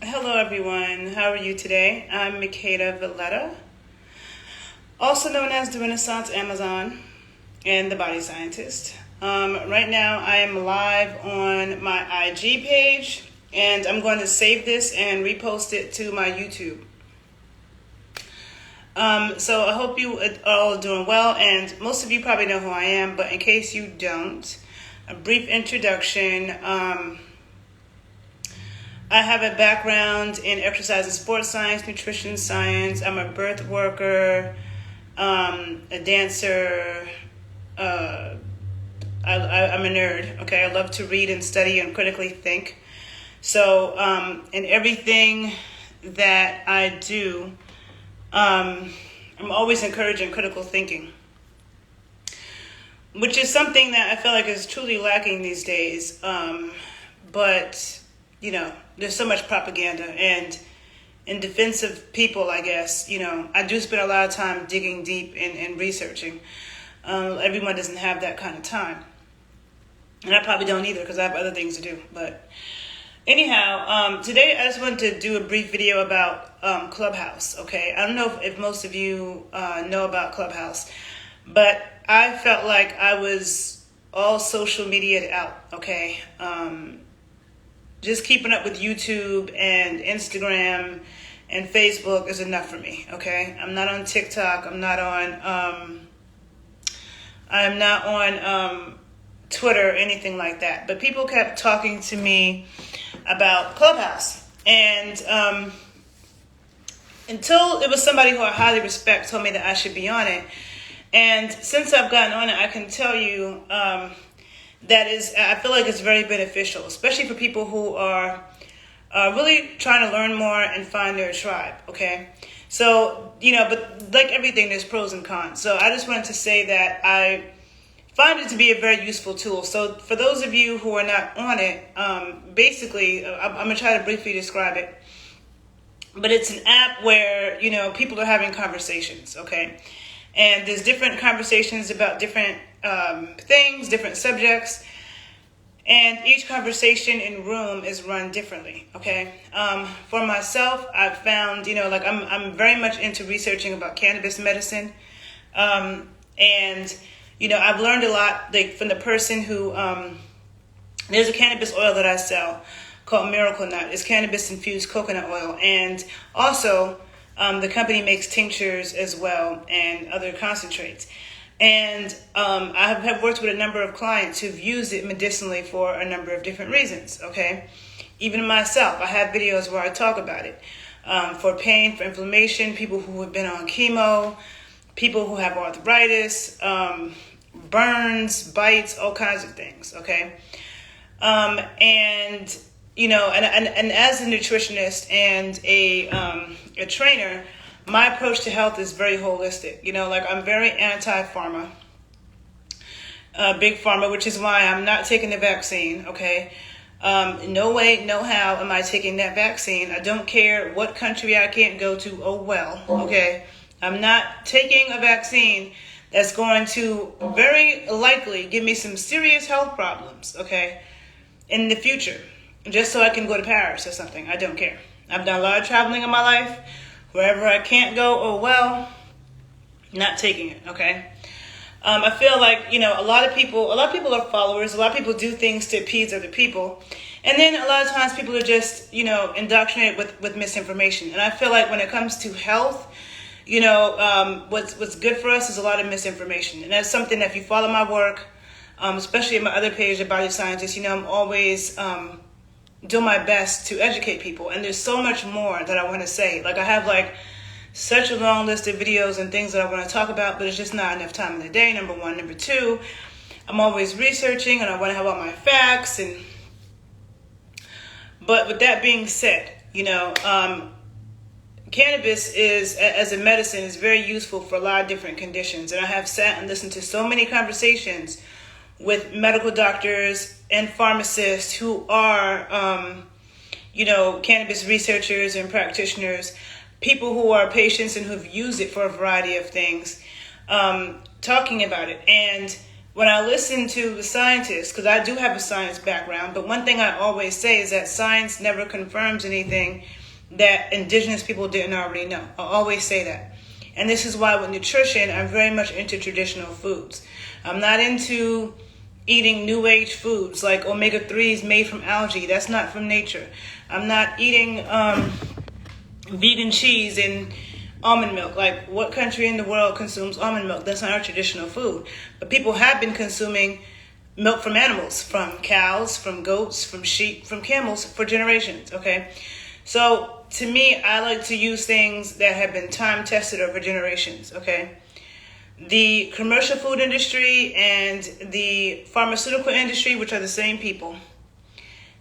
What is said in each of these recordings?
Hello everyone, how are you today? I'm Makeda Valletta, also known as the Renaissance Amazon and the Body Scientist. Right now I am live on my IG page and I'm going to save this and repost it to my YouTube. So I hope you are all doing well, and most of you probably know who I am, but in case you don't, a brief introduction. I have a background in exercise and sports science, nutrition science. I'm a birth worker, a dancer. I'm a nerd, okay? I love to read and study and critically think. So in everything that I do, I'm always encouraging critical thinking, which is something that I feel like is truly lacking these days. But you know, there's so much propaganda, and in defense of people, I guess, you know, I do spend a lot of time digging deep and researching. Everyone doesn't have that kind of time. And I probably don't either because I have other things to do. But anyhow, today I just wanted to do a brief video about Clubhouse, okay? I don't know if most of you know about Clubhouse, but I felt like I was all social media out, okay? Just keeping up with YouTube and Instagram and Facebook is enough for me, okay? I'm not on TikTok. I'm not on Twitter or anything like that. But people kept talking to me about Clubhouse. And until it was somebody who I highly respect told me that I should be on it. And since I've gotten on it, I can tell you I feel like it's very beneficial, especially for people who are really trying to learn more and find their tribe, okay? So, you know, but like everything, there's pros and cons. So I just wanted to say that I find it to be a very useful tool. So for those of you who are not on it, basically, I'm going to try to briefly describe it. But it's an app where, you know, people are having conversations, okay? And there's different conversations about different things, different subjects, and each conversation in room is run differently, okay? For myself, I've found, you know, like I'm very much into researching about cannabis medicine, and, you know, I've learned a lot, like, from the person who, there's a cannabis oil that I sell called Miracle Nut. It's cannabis-infused coconut oil, and also the company makes tinctures as well and other concentrates. And I have worked with a number of clients who've used it medicinally for a number of different reasons, okay? Even myself, I have videos where I talk about it. For pain, for inflammation, people who have been on chemo, people who have arthritis, burns, bites, all kinds of things, okay? And, you know, and as a nutritionist and a trainer, my approach to health is very holistic. You know, like I'm very anti-pharma, big pharma, which is why I'm not taking the vaccine, okay? No way, no how am I taking that vaccine. I don't care what country I can't go to, oh well, okay? I'm not taking a vaccine that's going to very likely give me some serious health problems, okay, in the future, just so I can go to Paris or something. I don't care. I've done a lot of traveling in my life. Wherever I can't go, oh well, not taking it, okay? I feel like, you know, a lot of people are followers. A lot of people do things to appease other people. And then a lot of times people are just, you know, indoctrinated with misinformation. And I feel like when it comes to health, you know, what's good for us is a lot of misinformation. And that's something that if you follow my work, especially in my other page, The Body Scientist, you know, I'm always do my best to educate people. And there's so much more that I want to say. Like I have like such a long list of videos and things that I want to talk about, but it's just not enough time in the day, number one. Number two, I'm always researching and I want to have all my facts. But with that being said, you know, cannabis is, as a medicine, is very useful for a lot of different conditions. And I have sat and listened to so many conversations with medical doctors and pharmacists who are, you know, cannabis researchers and practitioners, people who are patients and who've used it for a variety of things, talking about it. And when I listen to the scientists, because I do have a science background, but one thing I always say is that science never confirms anything that indigenous people didn't already know. I always say that. And this is why with nutrition, I'm very much into traditional foods. I'm not into eating new age foods like omega-3s made from algae. That's not from nature. I'm not eating vegan cheese and almond milk. Like, what country in the world consumes almond milk? That's not our traditional food. But people have been consuming milk from animals, from cows, from goats, from sheep, from camels for generations, okay? So to me, I like to use things that have been time tested over generations, okay? The commercial food industry and the pharmaceutical industry, which are the same people,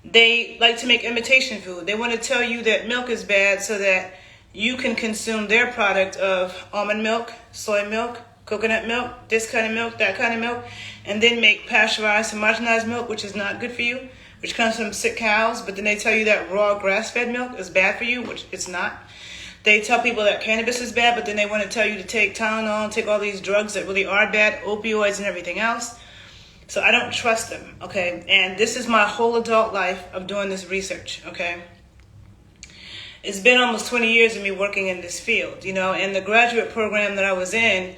they like to make imitation food. They want to tell you that milk is bad so that you can consume their product of almond milk, soy milk, coconut milk, this kind of milk, that kind of milk, and then make pasteurized, homogenized milk, which is not good for you, which comes from sick cows, but then they tell you that raw grass-fed milk is bad for you, which it's not. They tell people that cannabis is bad, but then they want to tell you to take Tylenol and take all these drugs that really are bad, opioids and everything else. So I don't trust them, okay? And this is my whole adult life of doing this research, okay? It's been almost 20 years of me working in this field, and the graduate program that I was in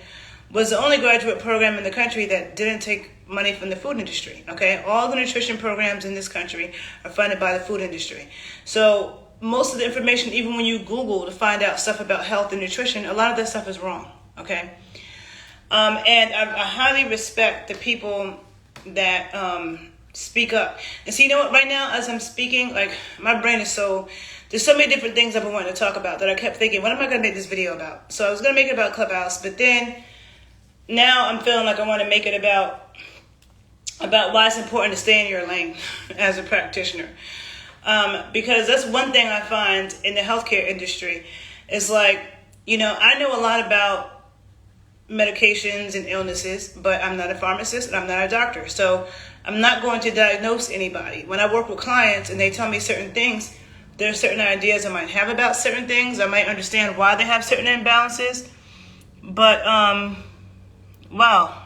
was the only graduate program in the country that didn't take money from the food industry, okay? All the nutrition programs in this country are funded by the food industry. So most of the information, even when you Google to find out stuff about health and nutrition, a lot of that stuff is wrong, okay? And I highly respect the people that speak up. And see, you know what, right now as I'm speaking, like, my brain is there's so many different things I've been wanting to talk about that I kept thinking, what am I going to make this video about? So I was going to make it about Clubhouse, but then now I'm feeling like I want to make it about why it's important to stay in your lane as a practitioner. Because that's one thing I find in the healthcare industry is like, I know a lot about medications and illnesses, but I'm not a pharmacist and I'm not a doctor. So I'm not going to diagnose anybody. When I work with clients and they tell me certain things, there are certain ideas I might have about certain things. I might understand why they have certain imbalances. But, wow.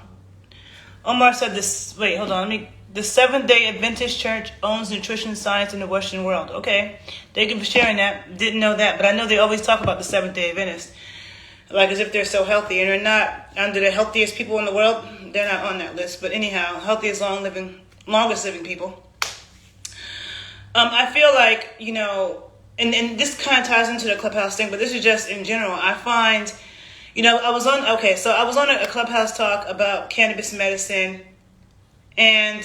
Omar said this, wait, hold on. The Seventh-day Adventist Church owns nutrition science in the Western world. Okay. Thank you for sharing that. Didn't know that, but I know they always talk about the Seventh-day Adventists. Like as if they're so healthy, and they're not under the healthiest people in the world. They're not on that list. But anyhow, healthiest, longest living people. I feel like, and this kind of ties into the Clubhouse thing, but this is just in general. I find, I was on a Clubhouse talk about cannabis medicine, and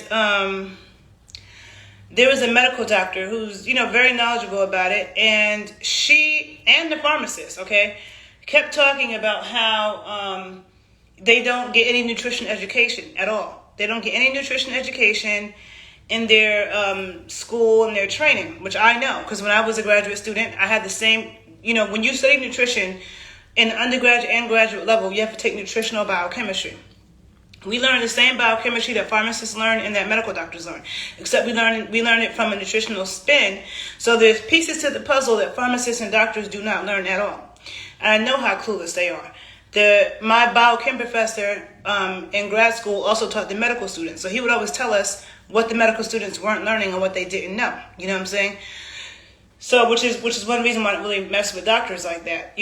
there was a medical doctor who's, very knowledgeable about it, and she and the pharmacist, okay, kept talking about how they don't get any nutrition education at all. They don't get any nutrition education in their school and their training, which I know, because when I was a graduate student, I had the same, when you study nutrition in undergraduate and graduate level, you have to take nutritional biochemistry. We learn the same biochemistry that pharmacists learn and that medical doctors learn, except we learn it from a nutritional spin. So there's pieces to the puzzle that pharmacists and doctors do not learn at all. And I know how clueless they are. My biochem professor in grad school also taught the medical students. So he would always tell us what the medical students weren't learning and what they didn't know. You know what I'm saying? So, which is one reason why I don't really mess with doctors like that.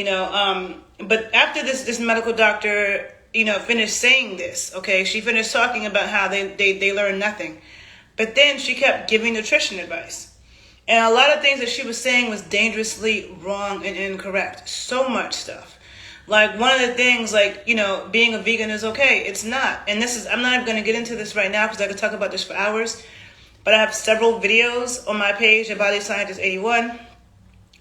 But after this medical doctor, finished saying this, okay, she finished talking about how they learned nothing. But then she kept giving nutrition advice. And a lot of things that she was saying was dangerously wrong and incorrect. So much stuff. Like one of the things, like, being a vegan is okay. It's not. And I'm not even going to get into this right now because I could talk about this for hours. But I have several videos on my page at Body Scientist 81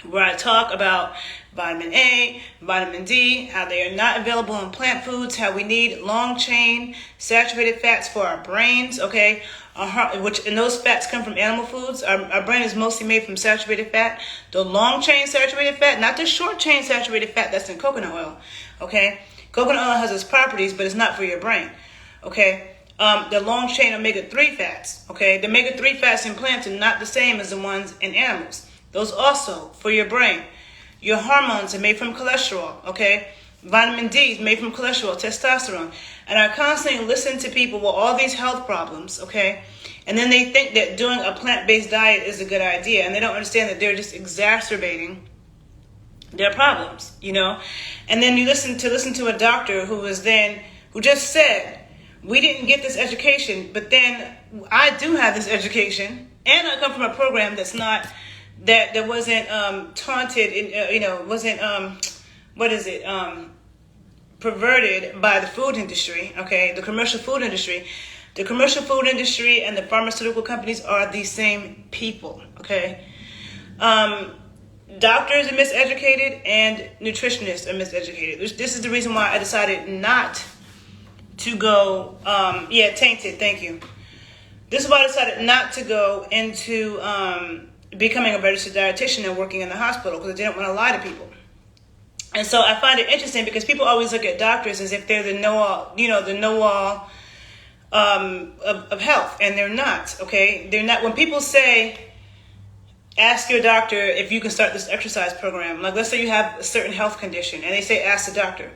where I talk about vitamin A, vitamin D, how they are not available in plant foods, how we need long-chain saturated fats for our brains, okay? And those fats come from animal foods. Our brain is mostly made from saturated fat. The long-chain saturated fat, not the short-chain saturated fat that's in coconut oil, okay? Coconut oil has its properties, but it's not for your brain, okay? The long-chain omega-3 fats, okay? The omega-3 fats in plants are not the same as the ones in animals. Those also for your brain. Your hormones are made from cholesterol, okay? Vitamin D is made from cholesterol, testosterone. And I constantly listen to people with all these health problems, okay? And then they think that doing a plant-based diet is a good idea, and they don't understand that they're just exacerbating their problems, you know? And then you listen to a doctor who just said, we didn't get this education, but then I do have this education, and I come from a program that wasn't taunted, perverted by the food industry, okay, the commercial food industry. The commercial food industry and the pharmaceutical companies are the same people, okay? Doctors are miseducated and nutritionists are miseducated. This is the reason why I decided not to go, tainted, thank you. This is why I decided not to go into becoming a registered dietitian and working in the hospital, because I didn't want to lie to people. And so I find it interesting because people always look at doctors as if they're the know-all of health, and they're not, okay? They're not. When people say, ask your doctor if you can start this exercise program, like let's say you have a certain health condition, and they say, ask the doctor.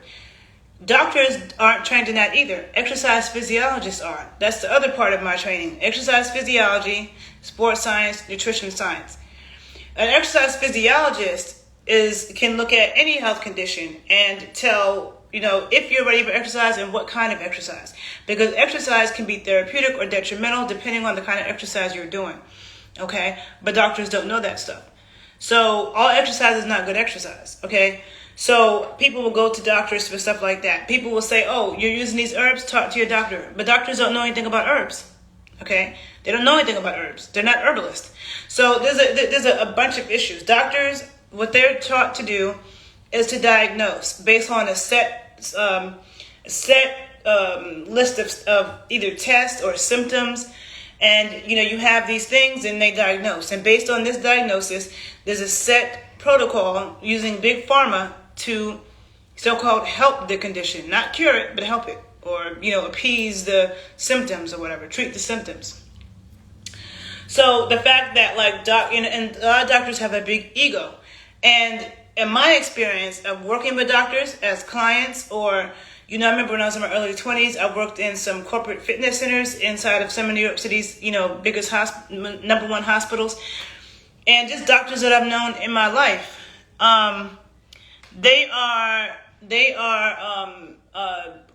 Doctors aren't trained in that either. Exercise physiologists are. That's the other part of my training. Exercise physiology, sports science, nutrition science. An exercise physiologist can look at any health condition and tell, if you're ready for exercise and what kind of exercise. Because exercise can be therapeutic or detrimental depending on the kind of exercise you're doing. Okay? But doctors don't know that stuff. So all exercise is not good exercise. Okay? So people will go to doctors for stuff like that. People will say, oh, you're using these herbs, talk to your doctor. But doctors don't know anything about herbs. Okay? They don't know anything about herbs. They're not herbalists. So there's a bunch of issues. Doctors, what they're taught to do is to diagnose based on a set list of either tests or symptoms. And, you have these things and they diagnose. And based on this diagnosis, there's a set protocol using big pharma to so-called help the condition. Not cure it, but help it. Or, appease the symptoms or whatever. Treat the symptoms. So the fact that, and a lot of doctors have a big ego. And in my experience of working with doctors as clients, or, I remember when I was in my early 20s, I worked in some corporate fitness centers inside of some of New York City's, biggest number one hospitals. And just doctors that I've known in my life, they are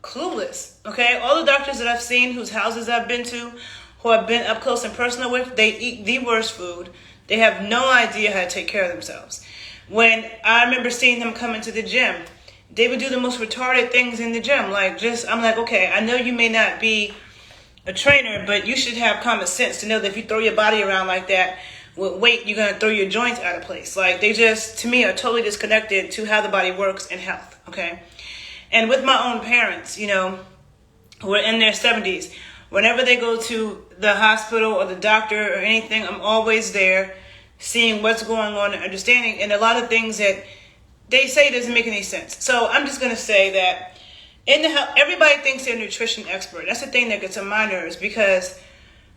clueless, okay? All the doctors that I've seen, whose houses I've been to, who I've been up close and personal with, they eat the worst food. They have no idea how to take care of themselves. When I remember seeing them come into the gym, they would do the most retarded things in the gym. I'm like, okay, I know you may not be a trainer, but you should have common sense to know that if you throw your body around like that with weight, you're going to throw your joints out of place. They just, to me, are totally disconnected to how the body works and health, okay? And with my own parents, who are in their 70s, whenever they go to the hospital or the doctor or anything, I'm always there seeing what's going on and understanding. And a lot of things that they say doesn't make any sense. So I'm just going to say that everybody thinks they're a nutrition expert. That's the thing that gets on my nerves because,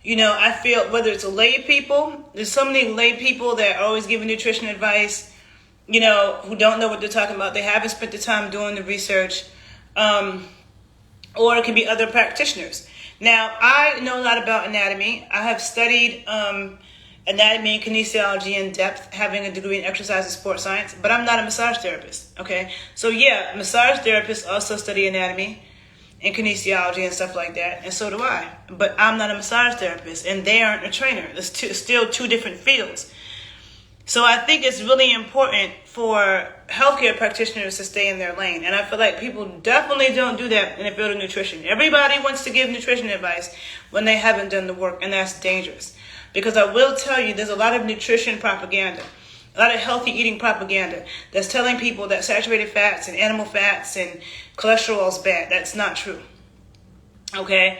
I feel whether it's lay people, there's so many lay people that are always giving nutrition advice, who don't know what they're talking about. They haven't spent the time doing the research. Or it can be other practitioners. Now, I know a lot about anatomy. I have studied anatomy and kinesiology in depth, having a degree in exercise and sports science, but I'm not a massage therapist, okay? So yeah, massage therapists also study anatomy and kinesiology and stuff like that, and so do I. But I'm not a massage therapist, and they aren't a trainer. It's still two different fields. So I think it's really important for healthcare practitioners to stay in their lane, and I feel like people definitely don't do that in the field of nutrition. Everybody wants to give nutrition advice when they haven't done the work, and that's dangerous. Because I will tell you, there's a lot of nutrition propaganda, a lot of healthy eating propaganda that's telling people that saturated fats and animal fats and cholesterol is bad. That's not true. Okay?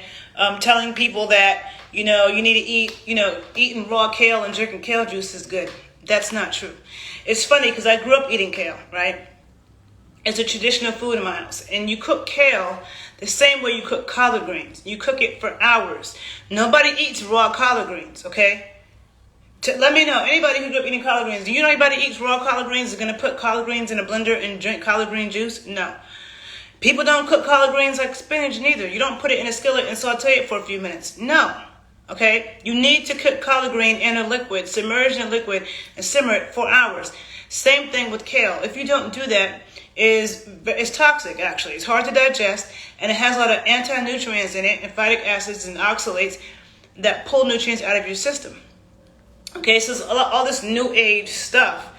Telling people that, you need to eat, eating raw kale and drinking kale juice is good. That's not true. It's funny because I grew up eating kale, right? It's a traditional food in my house. And you cook kale the same way you cook collard greens. You cook it for hours. Nobody eats raw collard greens, okay? Let me know. Anybody who grew up eating collard greens, do you know anybody eats raw collard greens is going to put collard greens in a blender and drink collard green juice? No. People don't cook collard greens like spinach neither. You don't put it in a skillet and saute it for a few minutes. No. Okay? You need to cook collard green in a liquid, submerge in a liquid, and simmer it for hours. Same thing with kale. If you don't do that, it's toxic, actually. It's hard to digest, and it has a lot of anti-nutrients in it, and phytic acids and oxalates that pull nutrients out of your system. Okay, so it's all this new age stuff,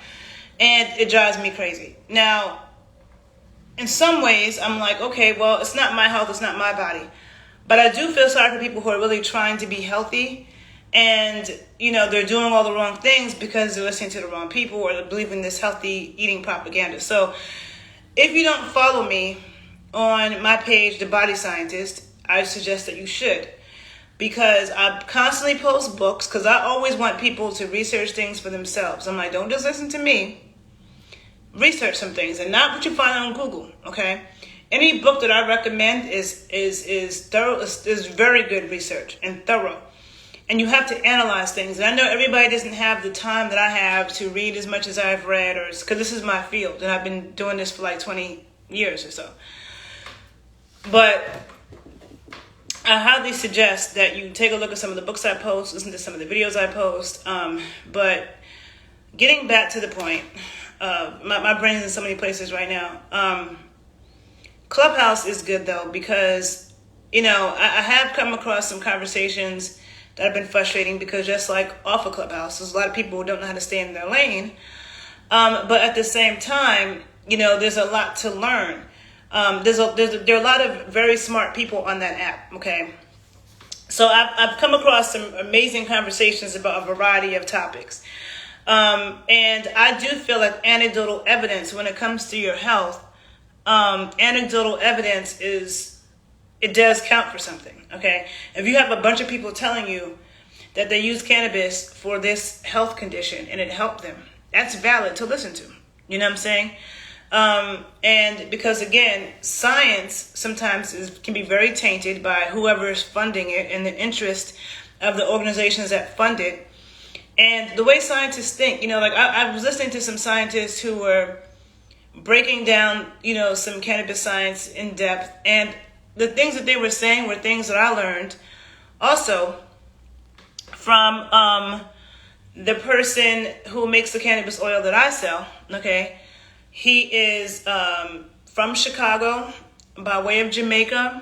and it drives me crazy. Now, in some ways, I'm like, okay, well, it's not my health, it's not my body. But I do feel sorry for people who are really trying to be healthy, and, they're doing all the wrong things because they're listening to the wrong people or they're believing this healthy eating propaganda. So if you don't follow me on my page, The Body Scientist, I suggest that you should. Because I constantly post books, because I always want people to research things for themselves. I'm like, don't just listen to me. Research some things, and not what you find on Google, okay? Any book that I recommend is thorough, is very good research and thorough. And you have to analyze things. And I know everybody doesn't have the time that I have to read as much as I've read, or because this is my field, and I've been doing this for like 20 years or so. But I highly suggest that you take a look at some of the books I post, listen to some of the videos I post. But getting back to the point, my brain's in so many places right now. Clubhouse is good though, because, I have come across some conversations that have been frustrating, because just like off of Clubhouse, there's a lot of people who don't know how to stay in their lane. But at the same time, there's a lot to learn. There are a lot of very smart people on that app, okay? So I've come across some amazing conversations about a variety of topics. And I do feel like anecdotal evidence when it comes to your health, anecdotal evidence it does count for something, okay? If you have a bunch of people telling you that they use cannabis for this health condition and it helped them, that's valid to listen to. You know what I'm saying? And because, again, science sometimes can be very tainted by whoever is funding it and the interest of the organizations that fund it. And the way scientists think, I was listening to some scientists who were breaking down, some cannabis science in depth. And the things that they were saying were things that I learned also from the person who makes the cannabis oil that I sell, okay? He is from Chicago by way of Jamaica,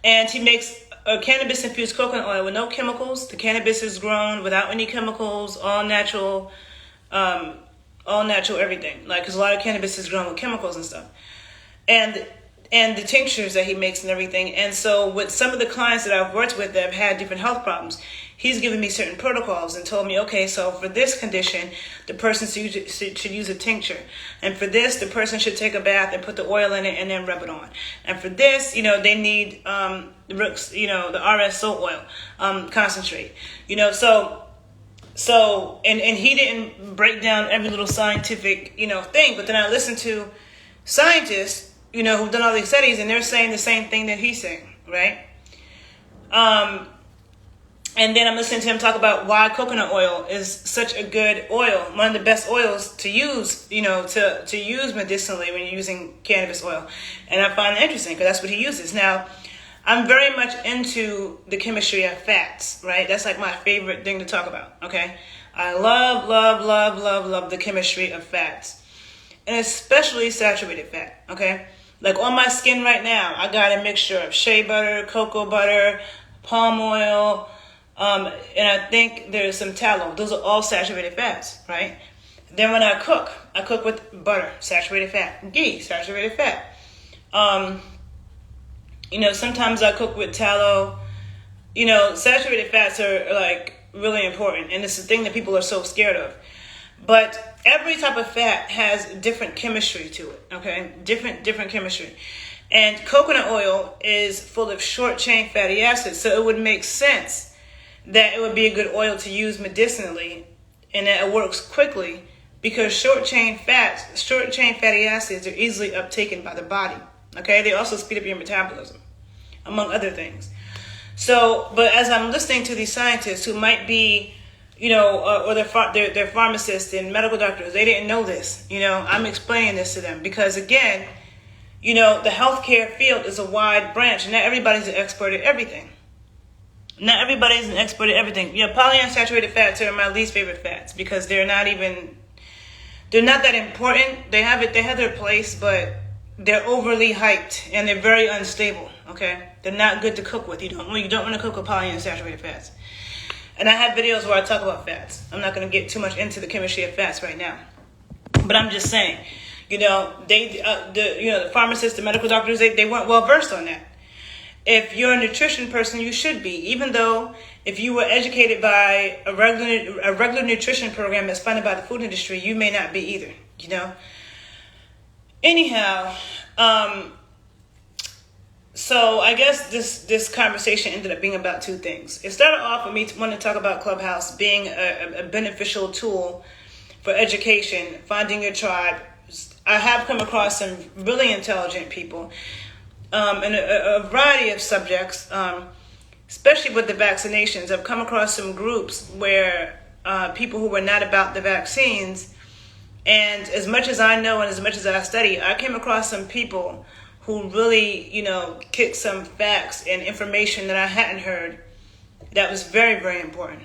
and he makes a cannabis-infused coconut oil with no chemicals. The cannabis is grown without any chemicals, all natural everything. Like, because a lot of cannabis is grown with chemicals and stuff, and the tinctures that he makes and everything. And so with some of the clients that I've worked with that have had different health problems, he's given me certain protocols and told me, okay, so for this condition, the person should use a tincture. And for this, the person should take a bath and put the oil in it and then rub it on. And for this, they need the RS salt oil concentrate. So he didn't break down every little scientific, thing. But then I listened to scientists, who've done all these studies, and they're saying the same thing that he's saying, right? And then I'm listening to him talk about why coconut oil is such a good oil, one of the best oils to use, to use medicinally when you're using cannabis oil. And I find it interesting because that's what he uses. Now, I'm very much into the chemistry of fats, right? That's like my favorite thing to talk about, okay? I love the chemistry of fats, and especially saturated fat, okay? Like on my skin right now, I got a mixture of shea butter, cocoa butter, palm oil, and I think there's some tallow. Those are all saturated fats, right? Then when I cook with butter, saturated fat, ghee, saturated fat. Sometimes I cook with tallow. Saturated fats are like really important, and it's the thing that people are so scared of. But every type of fat has different chemistry to it, okay? Different chemistry. And coconut oil is full of short-chain fatty acids, so it would make sense that it would be a good oil to use medicinally, and that it works quickly because short-chain fatty acids are easily uptaken by the body, okay? They also speed up your metabolism, among other things. So, but as I'm listening to these scientists who might be, or they're pharmacists and medical doctors, they didn't know this. I'm explaining this to them because, again, the healthcare field is a wide branch, and not everybody's an expert at everything. Not everybody's an expert at everything. Polyunsaturated fats are my least favorite fats because they're not that important. They have their place, but they're overly hyped and they're very unstable. Okay, they're not good to cook with. You don't want to cook with polyunsaturated fats. And I have videos where I talk about fats. I'm not going to get too much into the chemistry of fats right now, but I'm just saying, the pharmacists, the medical doctors, they weren't well versed on that. If you're a nutrition person, you should be, even though if you were educated by a regular nutrition program that's funded by the food industry, you may not be either, Anyhow, so I guess this conversation ended up being about two things. It started off with me wanting to talk about Clubhouse being a beneficial tool for education, finding your tribe. I have come across some really intelligent people in a variety of subjects, especially with the vaccinations. I've come across some groups where people who were not about the vaccines, and as much as I know and as much as I study, I came across some people who really, kicked some facts and information that I hadn't heard that was very, very important.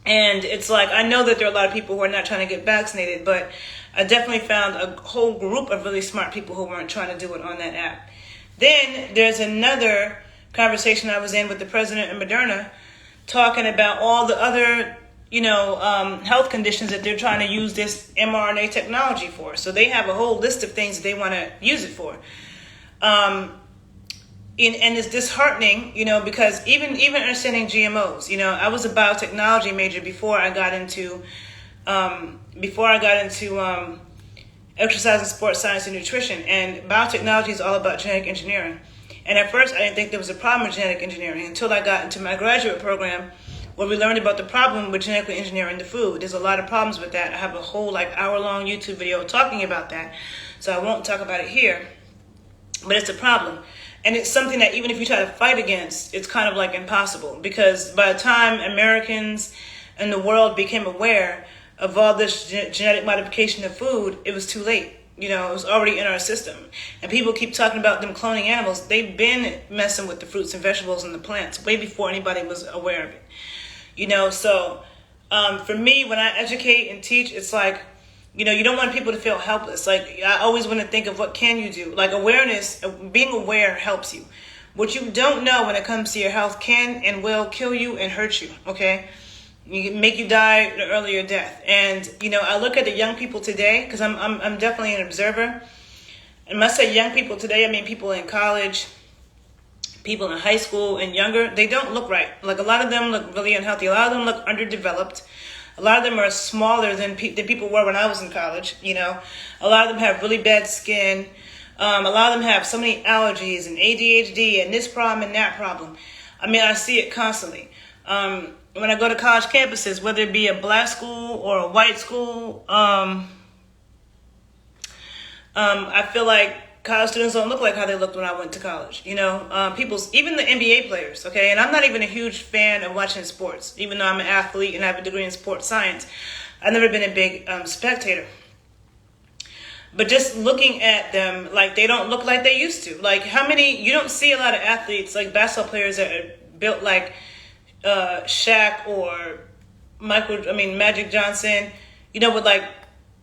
And it's like, I know that there are a lot of people who are not trying to get vaccinated, but I definitely found a whole group of really smart people who weren't trying to do it on that app. Then there's another conversation I was in with the president of Moderna talking about all the other, health conditions that they're trying to use this mRNA technology for. So they have a whole list of things that they want to use it for. And it's disheartening, because even understanding GMOs, I was a biotechnology major before I got into exercise and sports science and nutrition. And biotechnology is all about genetic engineering. And at first, I didn't think there was a problem with genetic engineering until I got into my graduate program, where we learned about the problem with genetically engineering the food. There's a lot of problems with that. I have a whole hour-long YouTube video talking about that, so I won't talk about it here. But it's a problem. And it's something that even if you try to fight against, it's kind of impossible. Because by the time Americans and the world became aware of all this genetic modification of food, it was too late. It was already in our system. And people keep talking about them cloning animals. They've been messing with the fruits and vegetables and the plants way before anybody was aware of it. So for me, when I educate and teach, it's like, you don't want people to feel helpless. I always want to think of what can you do. Awareness, being aware helps you. What you don't know when it comes to your health can and will kill you and hurt you, okay? You make you die an earlier death. And, I look at the young people today, because I'm definitely an observer. And when I say young people today, I mean people in college, people in high school and younger. They don't look right. A lot of them look really unhealthy. A lot of them look underdeveloped. A lot of them are smaller than people were when I was in college, A lot of them have really bad skin. A lot of them have so many allergies and ADHD and this problem and that problem. I see it constantly. When I go to college campuses, whether it be a black school or a white school, I feel like college students don't look like how they looked when I went to college. Even the NBA players, okay? And I'm not even a huge fan of watching sports, even though I'm an athlete and I have a degree in sports science. I've never been a big spectator. But just looking at them, they don't look like they used to. You don't see a lot of athletes, basketball players that are built like Shaq or Magic Johnson, with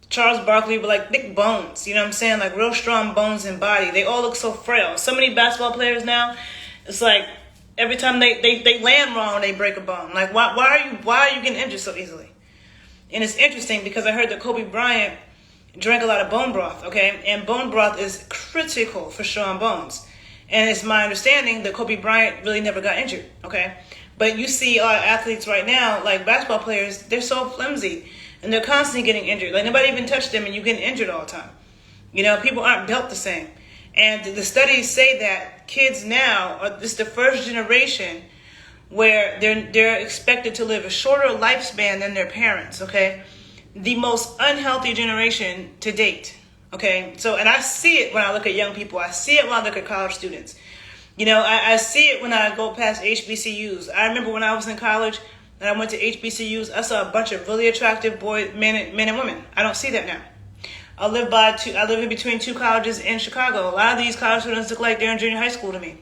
Charles Barkley with thick bones, real strong bones and body. They all look so frail. So many basketball players now, it's every time they land wrong, they break a bone. Why are you getting injured so easily? And it's interesting because I heard that Kobe Bryant drank a lot of bone broth, okay? And bone broth is critical for strong bones. And it's my understanding that Kobe Bryant really never got injured, okay? But you see a lot of athletes right now, basketball players, they're so flimsy. And they're constantly getting injured. Nobody even touched them and you're getting injured all the time. People aren't built the same. And the studies say that kids now are the first generation where they're expected to live a shorter lifespan than their parents, okay? The most unhealthy generation to date, okay? And I see it when I look at young people. I see it when I look at college students. I see it when I go past HBCUs. I remember when I was in college, and I went to HBCUs, I saw a bunch of really attractive men and women. I don't see that now. I live in between two colleges in Chicago. A lot of these college students look like they're in junior high school to me.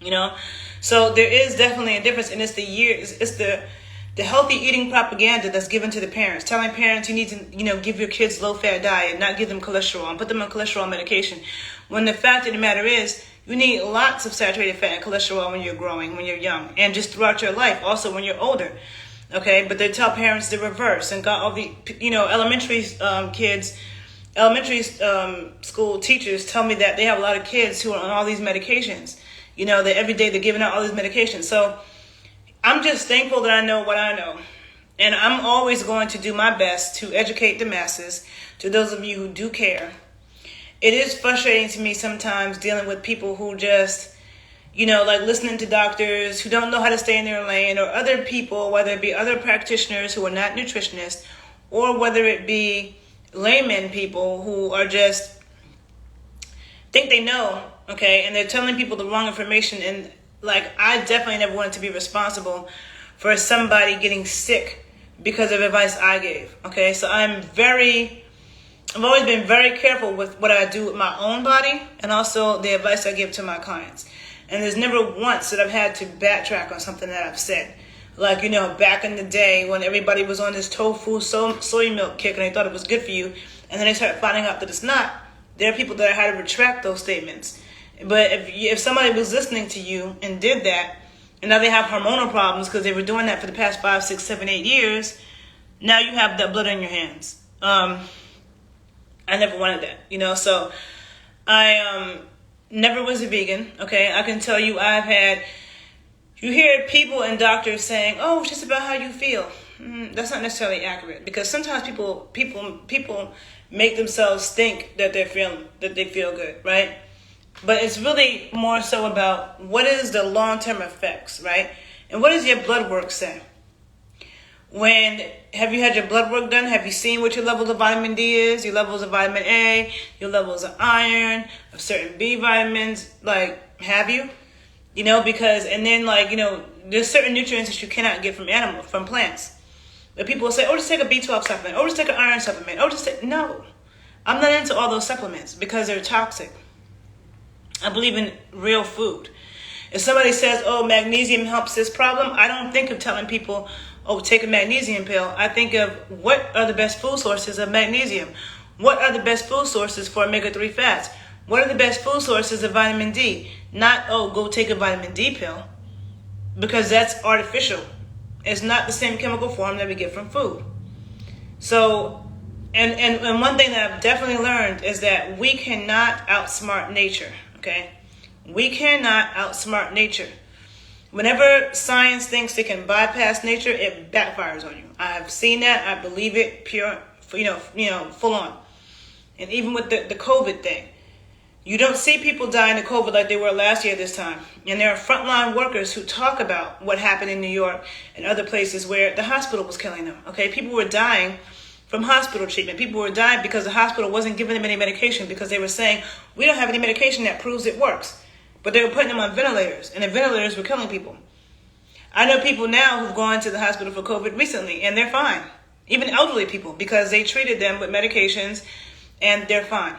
You know, so there is definitely a difference, and it's the healthy eating propaganda that's given to the parents, telling parents you need to, give your kids low-fat diet, not give them cholesterol, and put them on cholesterol medication. When the fact of the matter is, you need lots of saturated fat and cholesterol when you're growing, when you're young, and just throughout your life, also when you're older. Okay, but they tell parents the reverse, and got all the, elementary school teachers tell me that they have a lot of kids who are on all these medications. That every day they're giving out all these medications. So I'm just thankful that I know what I know. And I'm always going to do my best to educate the masses, to those of you who do care. It is frustrating to me sometimes dealing with people who just, like listening to doctors who don't know how to stay in their lane, or other people, whether it be other practitioners who are not nutritionists, or whether it be layman people who are just think they know, okay, and they're telling people the wrong information. And I definitely never wanted to be responsible for somebody getting sick because of advice I gave. Okay, so I've always been very careful with what I do with my own body, and also the advice I give to my clients. And there's never once that I've had to backtrack on something that I've said. Back in the day when everybody was on this tofu soy milk kick and they thought it was good for you, and then they started finding out that it's not. There are people that had to retract those statements. But if somebody was listening to you and did that, and now they have hormonal problems because they were doing that for the past 5, 6, 7, 8 years, now you have that blood on your hands. I never wanted that, so I never was a vegan, okay? I can tell you you hear people and doctors saying, oh, it's just about how you feel. That's not necessarily accurate, because sometimes people make themselves think that they feel good, right? But it's really more so about what is the long-term effects, right? And what does your blood work say? Have you had your blood work done? Have you seen what your levels of vitamin D is, your levels of vitamin A, your levels of iron, of certain B vitamins? Have you? Because, and then there's certain nutrients that you cannot get from plants. But people will say, oh, just take a B12 supplement. Oh, just take an iron supplement. No. I'm not into all those supplements because they're toxic. I believe in real food. If somebody says, oh, magnesium helps this problem, I don't think of telling people, oh, take a magnesium pill. I think of what are the best food sources of magnesium? What are the best food sources for omega-3 fats? What are the best food sources of vitamin D? Not, oh, go take a vitamin D pill, because that's artificial. It's not the same chemical form that we get from food. So, and one thing that I've definitely learned is that we cannot outsmart nature, okay? We cannot outsmart nature. Whenever science thinks it can bypass nature, it backfires on you. I have seen that. I believe it full on. And even with the COVID thing, you don't see people dying of COVID like they were last year this time. And there are frontline workers who talk about what happened in New York and other places where the hospital was killing them. Okay, people were dying from hospital treatment. People were dying because the hospital wasn't giving them any medication, because they were saying, we don't have any medication that proves it works. But they were putting them on ventilators, and the ventilators were killing people. I know people now who've gone to the hospital for COVID recently, and they're fine. Even elderly people, because they treated them with medications, and they're fine.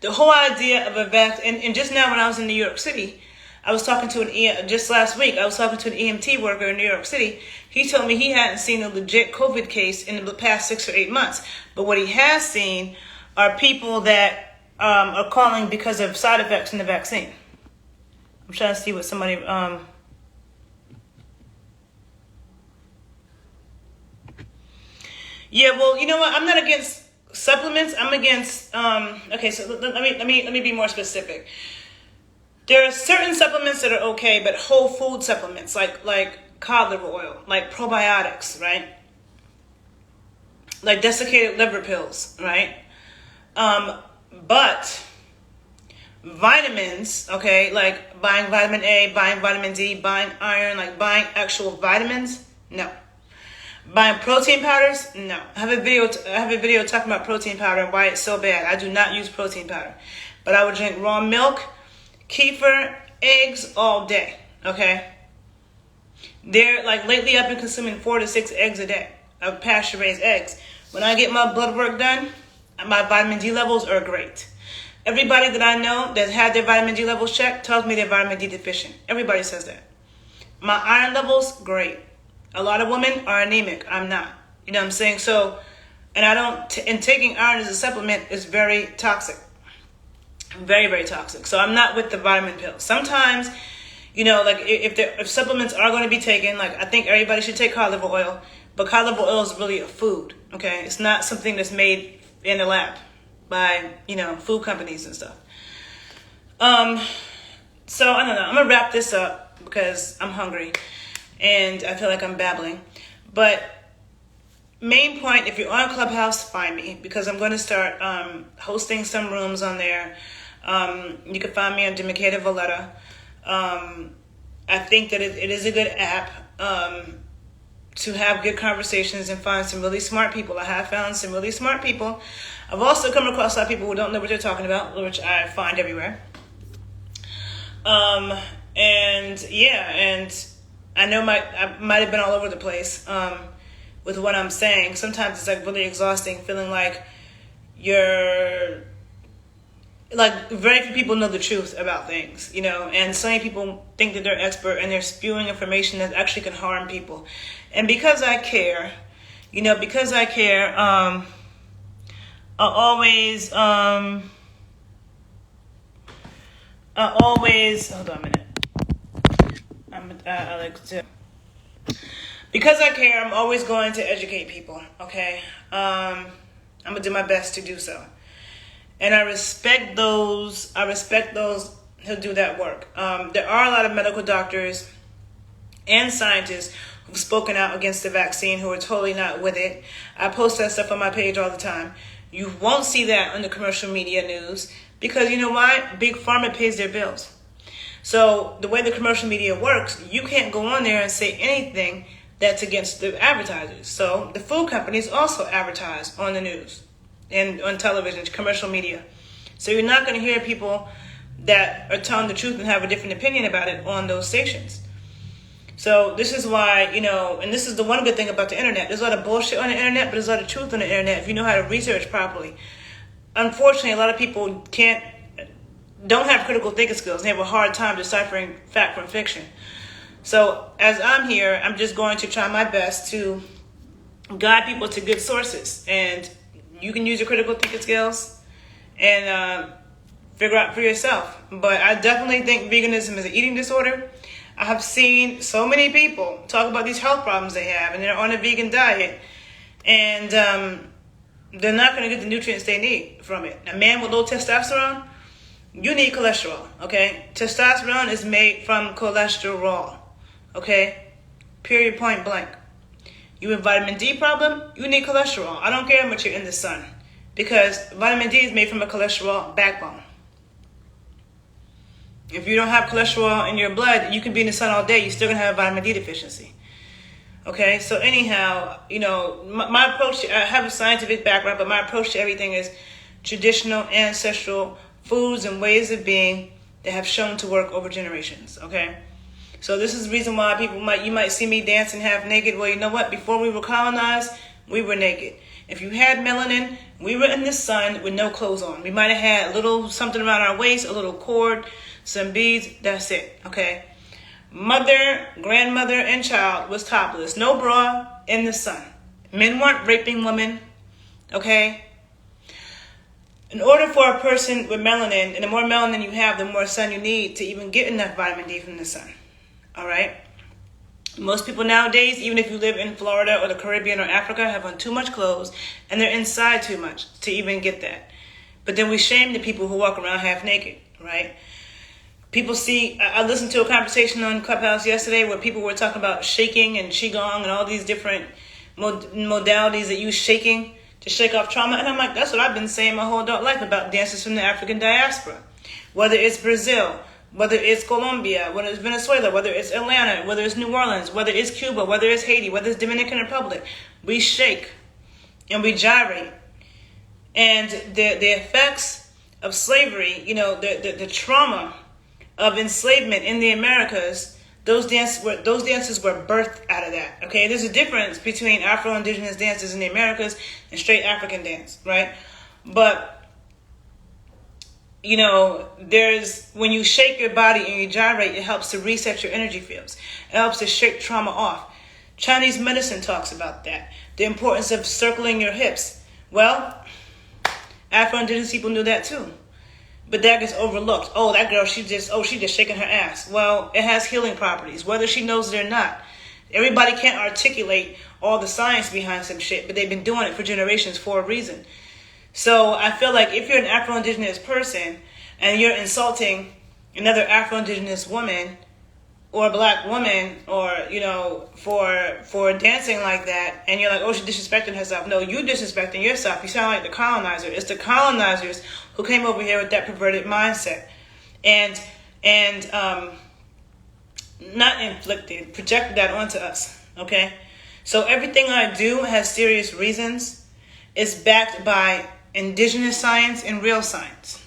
The whole idea of a vaccine, and just now when I was in New York City, just last week, I was talking to an EMT worker in New York City. He told me he hadn't seen a legit COVID case in the past 6 or 8 months. But what he has seen are people that are calling because of side effects in the vaccine. I'm trying to see what somebody... Yeah, well, you know what? I'm not against supplements. I'm against... Okay, so let me be more specific. There are certain supplements that are okay, but whole food supplements, like cod liver oil, like probiotics, right? Like desiccated liver pills, right? But vitamins, okay, like buying vitamin A, buying vitamin D, buying iron, like buying actual vitamins, no. Buying protein powders, no. I have a video talking about protein powder and why it's so bad. I do not use protein powder, but I would drink raw milk, kefir, eggs all day, okay? Lately I've been consuming 4 to 6 eggs a day of pasture-raised eggs. When I get my blood work done, my vitamin D levels are great. Everybody that I know that had their vitamin D levels checked tells me they're vitamin D deficient. Everybody says that. My iron levels, great. A lot of women are anemic. I'm not. You know what I'm saying? So, and and taking iron as a supplement is very toxic. Very, very toxic. So I'm not with the vitamin pills. Sometimes, like if supplements are going to be taken, like I think everybody should take cod liver oil, but cod liver oil is really a food, okay? It's not something that's made in the lab by, food companies and stuff. So I don't know. I'm going to wrap this up because I'm hungry and I feel like I'm babbling. But main point, if you're on Clubhouse, find me because I'm going to start hosting some rooms on there. You can find me on Demarcata Valletta. I think that it is a good app to have good conversations and find some really smart people. I have found some really smart people. I've also come across a lot of people who don't know what they're talking about, which I find everywhere. And I know I might have been all over the place with what I'm saying. Sometimes it's like really exhausting, feeling like very few people know the truth about things, and so many people think that they're expert and they're spewing information that actually can harm people. And because I care, I always, hold on a minute. Because I care, I'm always going to educate people, okay? I'm going to do my best to do so. And I respect those who do that work. There are a lot of medical doctors and scientists who've spoken out against the vaccine who are totally not with it. I post that stuff on my page all the time. You won't see that on the commercial media news because you know why? Big Pharma pays their bills. So the way the commercial media works, you can't go on there and say anything that's against the advertisers. So the food companies also advertise on the news and on television, commercial media. So you're not going to hear people that are telling the truth and have a different opinion about it on those stations. So this is why, and this is the one good thing about the internet. There's a lot of bullshit on the internet, but there's a lot of truth on the internet if you know how to research properly. Unfortunately, a lot of people don't have critical thinking skills. They have a hard time deciphering fact from fiction. So as I'm here, I'm just going to try my best to guide people to good sources. And you can use your critical thinking skills and figure out for yourself. But I definitely think veganism is an eating disorder. I have seen so many people talk about these health problems they have, and they're on a vegan diet, and they're not going to get the nutrients they need from it. A man with low testosterone, you need cholesterol, okay? Testosterone is made from cholesterol, okay? Period, point blank. You have vitamin D problem, you need cholesterol. I don't care how much you're in the sun, because vitamin D is made from a cholesterol backbone. If you don't have cholesterol in your blood, you can be in the sun all day, you're still going to have vitamin D deficiency. Okay, so anyhow, my approach, I have a scientific background, but my approach to everything is traditional, ancestral foods and ways of being that have shown to work over generations, okay? So this is the reason why you might see me dancing half naked. Well, you know what? Before we were colonized, we were naked. If you had melanin, we were in the sun with no clothes on. We might have had a little something around our waist, a little cord, some beads, that's it, okay? Mother, grandmother, and child was topless. No bra, in the sun. Men weren't raping women, okay? In order for a person with melanin, and the more melanin you have, the more sun you need to even get enough vitamin D from the sun, all right? Most people nowadays, even if you live in Florida or the Caribbean or Africa, have on too much clothes, and they're inside too much to even get that. But then we shame the people who walk around half naked, right? People see, I listened to a conversation on Clubhouse yesterday where people were talking about shaking and qigong and all these different modalities that use shaking to shake off trauma. And I'm like, that's what I've been saying my whole adult life about dances from the African diaspora. Whether it's Brazil, whether it's Colombia, whether it's Venezuela, whether it's Atlanta, whether it's New Orleans, whether it's Cuba, whether it's Haiti, whether it's Dominican Republic, we shake and we gyrate. And the effects of slavery, the trauma of enslavement in the Americas, those dances were birthed out of that. Okay, there's a difference between Afro-Indigenous dances in the Americas and straight African dance, right? But when you shake your body and you gyrate, it helps to reset your energy fields. It helps to shake trauma off. Chinese medicine talks about that. The importance of circling your hips. Well, Afro-Indigenous people knew that too. But that gets overlooked. Oh, that girl, she just shaking her ass. Well, it has healing properties, whether she knows it or not. Everybody can't articulate all the science behind some shit, but they've been doing it for generations for a reason. So I feel like if you're an Afro-Indigenous person and you're insulting another Afro-Indigenous woman or a black woman, or for dancing like that, and you're like, oh, she's disrespecting herself. No, you disrespecting yourself. You sound like the colonizer. It's the colonizers who came over here with that perverted mindset, and not inflicted, projected that onto us. Okay, so everything I do has serious reasons. It's backed by indigenous science and real science.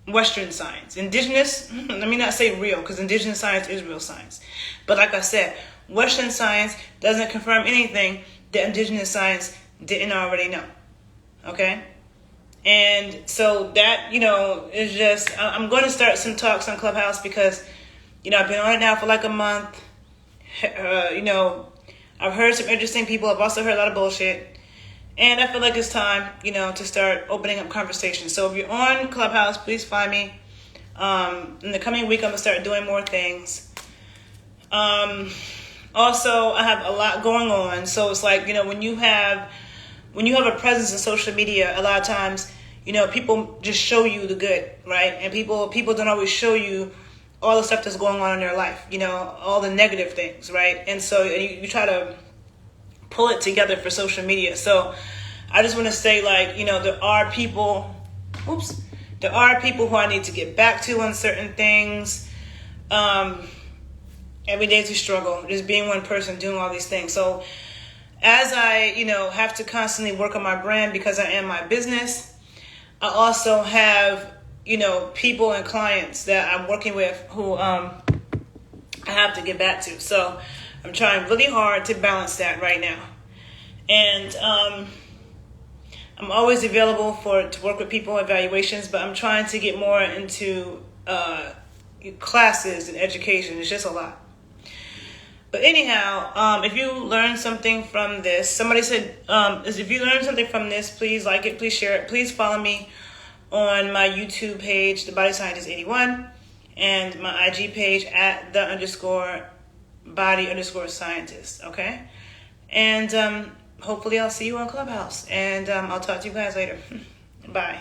Western science. Indigenous, let me not say real, because indigenous science is real science. But like I said, Western science doesn't confirm anything that indigenous science didn't already know. Okay? And so that, is just, I'm going to start some talks on Clubhouse because, I've been on it now for like a month. I've heard some interesting people. I've also heard a lot of bullshit. And I feel like it's time, to start opening up conversations. So if you're on Clubhouse, please find me. In the coming week, I'm going to start doing more things. Also, I have a lot going on. So it's like, when you have a presence in social media, a lot of times, people just show you the good, right? And people don't always show you all the stuff that's going on in their life, all the negative things, right? And so you try to pull it together for social media. So I just want to say, there are people who I need to get back to on certain things. Every day's a struggle, just being one person doing all these things. So as I, have to constantly work on my brand because I am my business, I also have, people and clients that I'm working with who I have to get back to. So I'm trying really hard to balance that right now. And I'm always available to work with people, evaluations, but I'm trying to get more into classes and education. It's just a lot. But anyhow, if you learned something from this, somebody said, if you learned something from this, please like it, please share it. Please follow me on my YouTube page, The Body Scientist 81, and my IG page at @the_body_scientist, okay? And hopefully I'll see you on Clubhouse, and I'll talk to you guys later. Bye.